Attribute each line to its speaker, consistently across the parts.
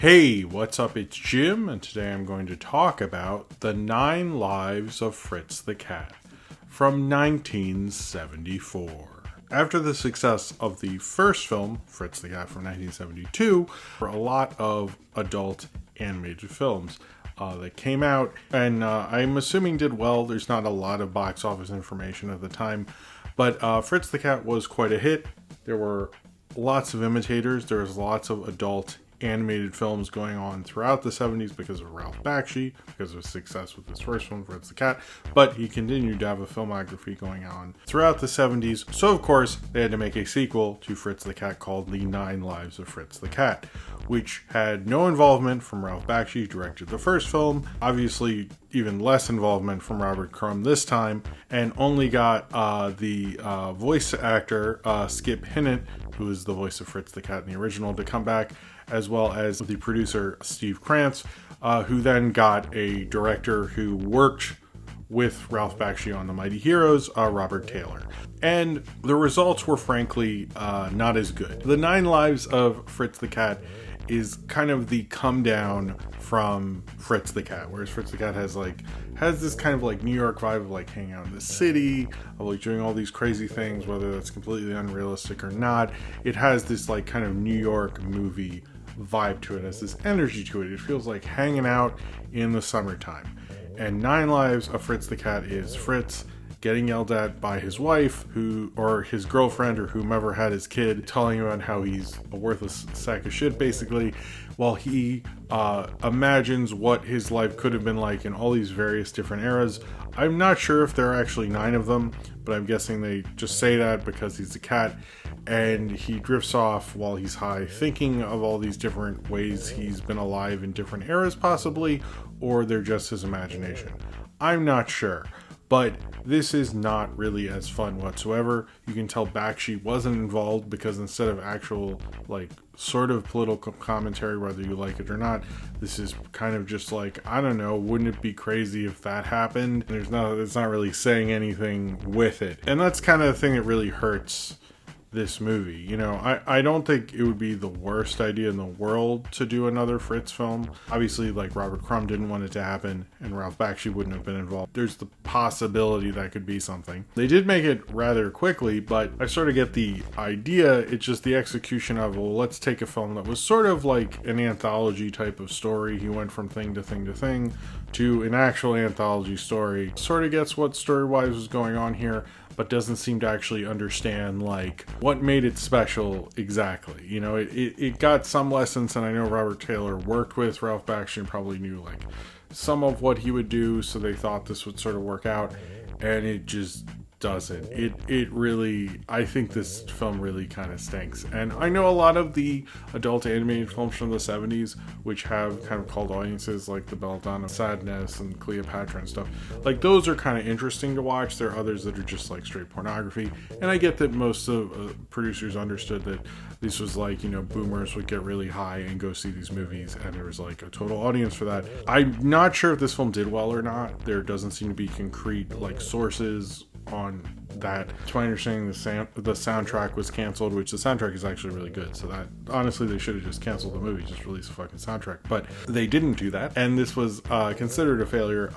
Speaker 1: Hey, what's up? It's Jim, and today I'm going to talk about The 9 Lives of Fritz the Cat from 1974. After the success of the first film, Fritz the Cat from 1972, there were a lot of adult animated films that came out, and I'm assuming did well. There's not a lot of box office information at the time, but Fritz the Cat was quite a hit. There were lots of imitators. There was lots of adult animated films going on throughout the 70s because of Ralph Bakshi, because of his success with his first film, Fritz the Cat, but he continued to have a filmography going on throughout the 70s. So of course they had to make a sequel to Fritz the Cat called The 9 Lives of Fritz the Cat, which had no involvement from Ralph Bakshi, who directed the first film, obviously even less involvement from Robert Crumb this time, and only got the voice actor Skip Hinnant, who is the voice of Fritz the Cat in the original, to come back, as well as the producer Steve Krantz, who then got a director who worked with Ralph Bakshi on The Mighty Heroes, Robert Taylor. And the results were frankly not as good. The 9 Lives of Fritz the Cat is kind of the come down from Fritz the Cat, whereas Fritz the Cat has this kind of like New York vibe of like hanging out in the city, of like doing all these crazy things, whether that's completely unrealistic or not. It has this like kind of New York movie vibe to it, it has this energy to it. It feels like hanging out in the summertime. And 9 Lives of Fritz the Cat is Fritz getting yelled at by his wife, or his girlfriend, or whomever had his kid, telling him about how he's a worthless sack of shit, basically, while he imagines what his life could have been like in all these various different eras. I'm not sure if there are actually 9 of them, but I'm guessing they just say that because he's a cat, and he drifts off while he's high, thinking of all these different ways he's been alive in different eras, possibly, or they're just his imagination. I'm not sure. But this is not really as fun whatsoever. You can tell Bakshi wasn't involved because instead of actual, like, sort of political commentary, whether you like it or not, this is kind of just like, I don't know, wouldn't it be crazy if that happened? And it's not really saying anything with it. And that's kind of the thing that really hurts this movie. You know, I don't think it would be the worst idea in the world to do another Fritz film. Obviously, like, Robert Crumb didn't want it to happen, and Ralph Bakshi wouldn't have been involved. There's the possibility that could be something. They did make it rather quickly, but I sort of get the idea. It's just the execution of, well, let's take a film that was sort of like an anthology type of story. He went from thing to thing to thing to an actual anthology story. Sort of gets what story-wise was going on here, but doesn't seem to actually understand, like, what made it special exactly. You know, it got some lessons, and I know Robert Taylor worked with Ralph Bakshi and probably knew, like, some of what he would do, so they thought this would sort of work out, and it just doesn't. It really, I think this film really kind of stinks. And I know a lot of the adult animated films from the 70s, which have kind of called audiences, like The Belladonna, Sadness, and Cleopatra and stuff, like, those are kind of interesting to watch. There are others that are just like straight pornography, and I get that most of producers understood that this was like, you know, boomers would get really high and go see these movies, and there was like a total audience for that. I'm not sure if this film did well or not. There doesn't seem to be concrete, like, sources on that. To my understanding, the soundtrack was canceled, which the soundtrack is actually really good, so that, honestly, they should have just canceled the movie, just release a fucking soundtrack, but they didn't do that, and this was considered a failure.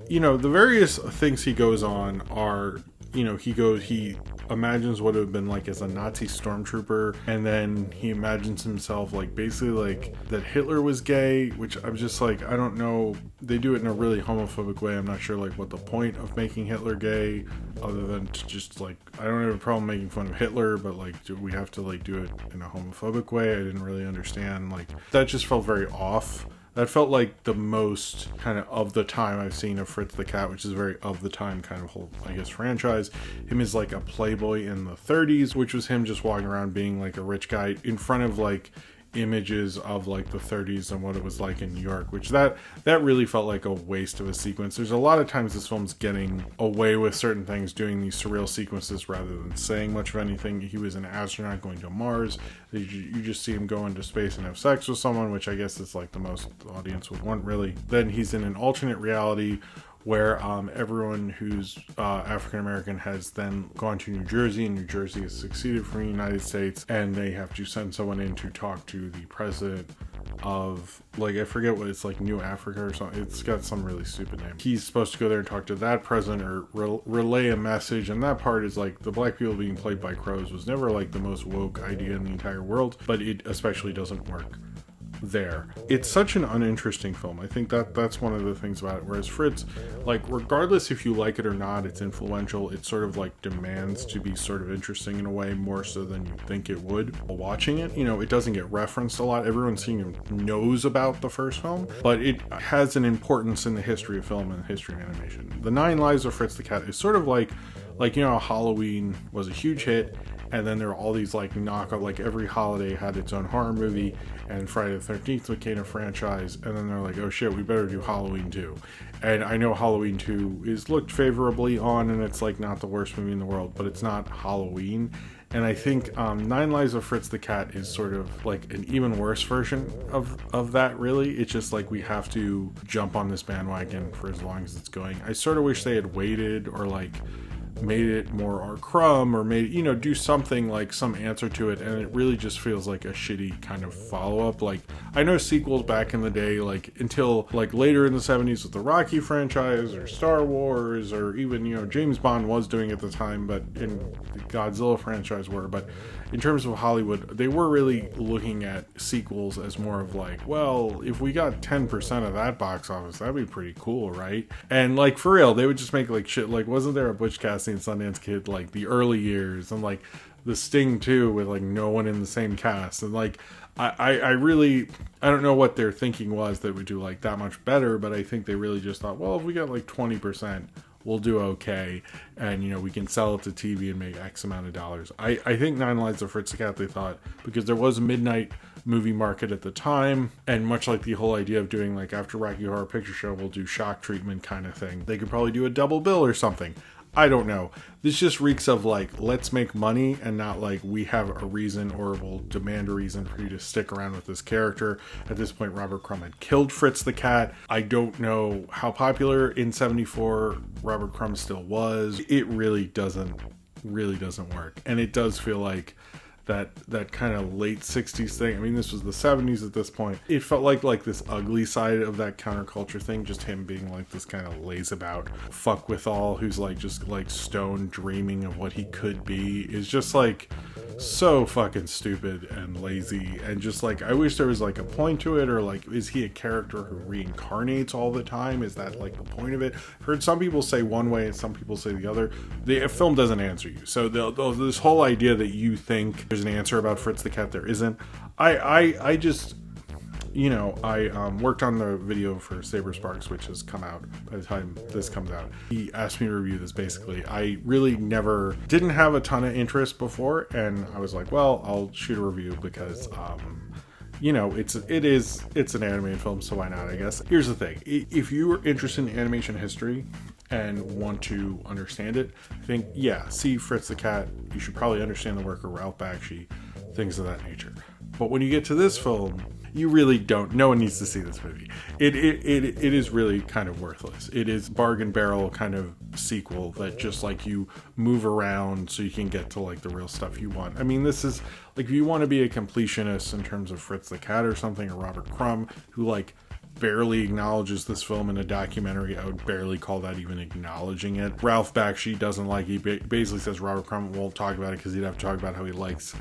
Speaker 1: You know, the various things he goes on are, you know, he imagines what it would have been like as a Nazi stormtrooper, and then he imagines himself, like, basically like that Hitler was gay, which I'm just like, I don't know, they do it in a really homophobic way. I'm not sure, like, what the point of making Hitler gay, other than to just, like, I don't have a problem making fun of Hitler, but, like, do we have to, like, do it in a homophobic way? I didn't really understand, like, that just felt very off. That felt like the most kind of the time I've seen of Fritz the Cat, which is very of the time kind of whole, I guess, franchise. Him as like a playboy in the 30s, which was him just walking around being like a rich guy in front of like images of like the 30s and what it was like in New York, which that really felt like a waste of a sequence. There's a lot of times this film's getting away with certain things, doing these surreal sequences rather than saying much of anything. He was an astronaut going to Mars. You just see him go into space and have sex with someone, which I guess is like the most the audience would want, really. Then he's in an alternate reality where everyone who's African American has then gone to New Jersey, and New Jersey has succeeded from the United States, and they have to send someone in to talk to the president of, like, I forget what it's, like, New Africa or something. It's got some really stupid name. He's supposed to go there and talk to that president or relay a message, and that part is like the black people being played by crows was never like the most woke idea in the entire world, but it especially doesn't work there. It's such an uninteresting film. I think that's one of the things about it. Whereas Fritz, like, regardless if you like it or not, it's influential. It sort of like demands to be sort of interesting in a way, more so than you think it would while watching it. You know, it doesn't get referenced a lot. Everyone seeing it knows about the first film, but it has an importance in the history of film and the history of animation. The 9 Lives of Fritz the Cat is sort of like, you know, Halloween was a huge hit, and then there were all these like knockoff, like every holiday had its own horror movie, and Friday the 13th became a franchise, and then they're like, oh shit, we better do Halloween 2. And I know Halloween 2 is looked favorably on, and it's like not the worst movie in the world, but it's not Halloween. And I think 9 Lives of Fritz the Cat is sort of like an even worse version of that, really. It's just like we have to jump on this bandwagon for as long as it's going. I sort of wish they had waited, or like made it more our crumb, or made, you know, do something like some answer to it, and it really just feels like a shitty kind of follow-up. Like, I know sequels back in the day, like until like later in the 70s with the Rocky franchise or Star Wars, or even, you know, James Bond was doing it at the time, but in the Godzilla franchise were, but in terms of Hollywood, they were really looking at sequels as more of like, well, if we got 10% of that box office, that'd be pretty cool, right? And like, for real, they would just make like shit. Like, wasn't there a Butch Cassidy and Sundance Kid, like the early years, and like The Sting 2 with like no one in the same cast, and like I really, I don't know what their thinking was that would do like that much better, but I think they really just thought, well, if we got like 20%, we'll do okay, and you know, we can sell it to TV and make X amount of dollars. I think 9 Lives of Fritz the Cat, they thought, because there was a midnight movie market at the time, and much like the whole idea of doing like after Rocky Horror Picture Show, we'll do shock treatment kind of thing, they could probably do a double bill or something. I don't know. This just reeks of like, let's make money, and not like we have a reason, or will demand a reason for you to stick around with this character. At this point, Robert Crumb had killed Fritz the Cat. I don't know how popular in 74 Robert Crumb still was. It really doesn't work. And it does feel like that kind of late 60s thing. I mean, this was the 70s at this point. It felt like this ugly side of that counterculture thing, just him being like this kind of lazabout fuck with all who's like just like stone dreaming of what he could be, is just like so fucking stupid and lazy, and just like, I wish there was like a point to it, or like, is he a character who reincarnates all the time? Is that like the point of it? I've heard some people say one way and some people say the other. The film doesn't answer you, so this whole idea that you think there's an answer about Fritz the Cat, there isn't. I just, you know, I worked on the video for Saber Sparks, which has come out by the time this comes out. He asked me to review this. Basically, I really didn't have a ton of interest before, and I was like, well, I'll shoot a review because you know, it's an animated film, so why not, I guess. Here's the thing: if you are interested in animation history and want to understand it, I think, yeah, see Fritz the Cat. You should probably understand the work of Ralph Bakshi, things of that nature. But when you get to this film, you really don't. No one needs to see this movie. It is really kind of worthless. It is bargain barrel kind of sequel that just like you move around so you can get to like the real stuff you want. I mean, this is like, if you want to be a completionist in terms of Fritz the Cat or something, or Robert Crumb, who like barely acknowledges this film in a documentary, I would barely call that even acknowledging it. Ralph Bakshi doesn't like, he basically says Robert Crumb won't talk about it because he'd have to talk about how he likes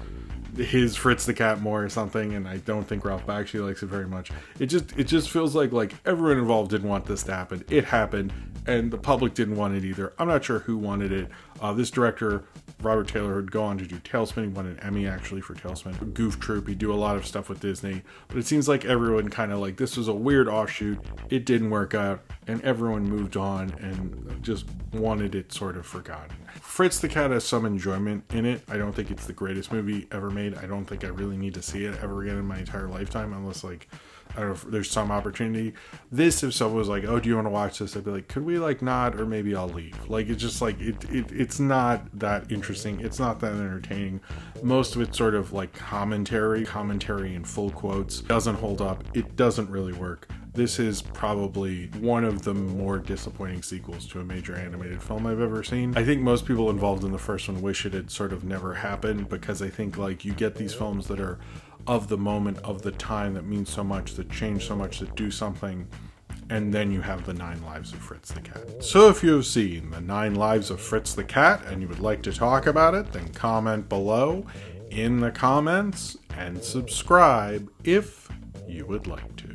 Speaker 1: his Fritz the Cat more or something, and I don't think Ralph Bakshi likes it very much. It just feels like everyone involved didn't want this to happen. It happened, and the public didn't want it either. I'm not sure who wanted it. This director, Robert Taylor, would go on to do Tailspin. He won an Emmy actually for Tailspin. Goof Troop. He'd do a lot of stuff with Disney, but it seems like everyone kind of like, this was a weird offshoot. It didn't work out, and everyone moved on and just wanted it sort of forgotten. Fritz the Cat has some enjoyment in it. I don't think it's the greatest movie ever made. I don't think I really need to see it ever again in my entire lifetime, unless like, I don't know if there's some opportunity. This, if someone was like, oh, do you want to watch this? I'd be like, could we like not, or maybe I'll leave. Like, it's just like, it's not that interesting. It's not that entertaining. Most of it's sort of like commentary in full quotes. Doesn't hold up. It doesn't really work. this is probably one of the more disappointing sequels to a major animated film I've ever seen. I think most people involved in the first one wish it had sort of never happened, because I think like you get these films that are of the moment, of the time, that mean so much, that change so much, that do something, and then you have the 9 Lives of Fritz the Cat. So if you have seen the 9 Lives of Fritz the Cat and you would like to talk about it, then comment below in the comments and subscribe if you would like to.